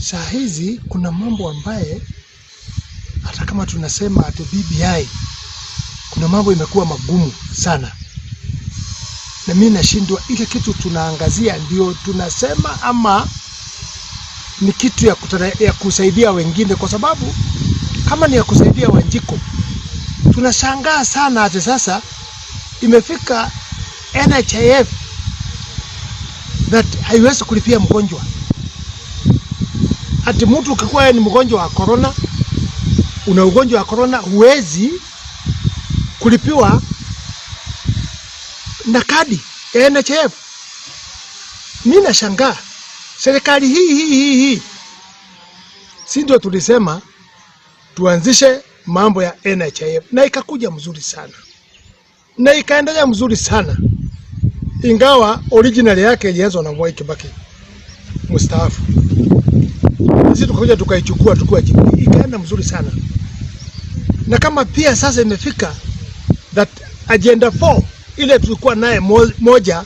Saa hizi kuna mambo ambaye hata kama tunasema ati BBI, kuna mambo imekuwa magumu sana. Na mimi nashindwa ile kitu tunaangazia ndio tunasema ama ni kitu ya kusaidia wengine, kwa sababu kama ni ya kusaidia Wanjiko, tunashangaa sana ati sasa imefika NHIF that haiwezi kulipia mgonjwa. Ati mtu ukikuwa ni mgonjwa wa corona, una ugonjwa wa corona, huwezi kulipiwa na kadi ya NHIF. Mimi nashangaa serikali hii si ndio tulisema tuanzishe mambo ya NHIF, na ikakuja mzuri sana na ikaendelea mzuri sana, ingawa original yake ilianzwa na Mwai Kibaki mstaafu. Sisi tukakuja tukaichukua Jubilee, ikaenda mzuri sana. Na kama pia sasa imefika that agenda 4 ile tulikuwa naye moja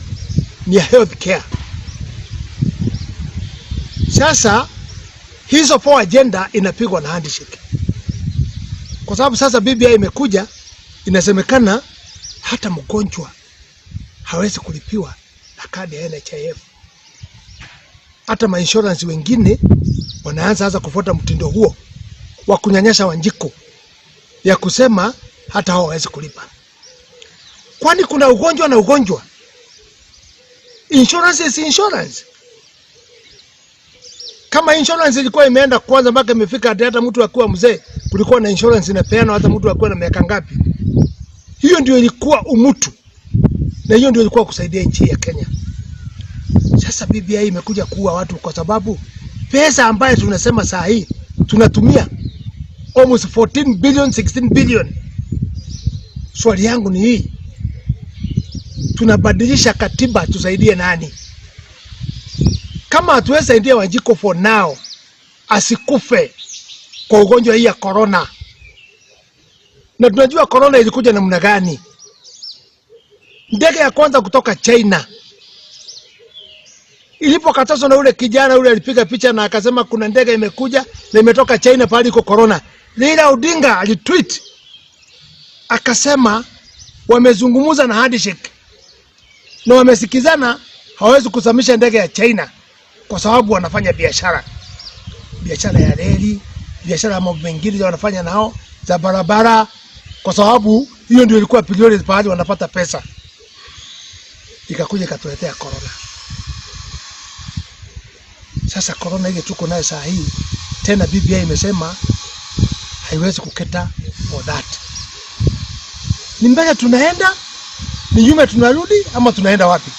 ni health care. Sasa hizo 4 agenda inapigwa na handshake, kwa sababu sasa BBI imekuja, inasemekana hata mgonjwa hawezi kulipiwa na kadi ya NHIF. Hata insurance wengine wanaanza sasa kufuata mtindo huo wa kunyanyasha Wanjiko, ya kusema hata hao hawezi kulipa. Kwani kuna ugonjwa na ugonjwa. Insurance is insurance. Kama insurance ilikuwa imeenda kwanza mpaka imefika hata mtu akiwa mzee kulikuwa na insurance inapeana hata mtu akiwa na miaka ngapi. Hiyo ndio ilikuwa umutu. Na hiyo ndio ilikuwa kusaidia nchi ya Kenya. Sasa BBI imekuja kuua watu kwa sababu pesa ambayo tunasema saa hii tunatumia almost 14 billion, 16 billion. Swali yangu ni hii, tunabadilisha katiba tusaidie nani? Kama hatuwezi saidia Wanjiko for now asikufe kwa ugonjwa hii ya corona, na tunajua corona ilikuja namna gani. Ndege ya kwanza kutoka China ilipokatazwa na ule kijana ule alipiga picha na akasema kuna ndege imekuja na imetoka China pale iko corona. Raila Odinga alitweet akasema wamezungumza na handshake na wamesikizana, hawezi kusamisha ndege ya China kwa sababu wanafanya biashara ya reli, biashara ya mambo mengine wanafanya nao za barabara, kwa sababu hiyo ndio ilikuwa priority pale wanapata pesa. Ikakuja ikatuletea corona. Sasa corona ile tuko nayo saa hii tena BBI imesema haiwezi kuketa for that. Ni mbele tunaenda, ni nyuma tunarudi, ama tunaenda wapi?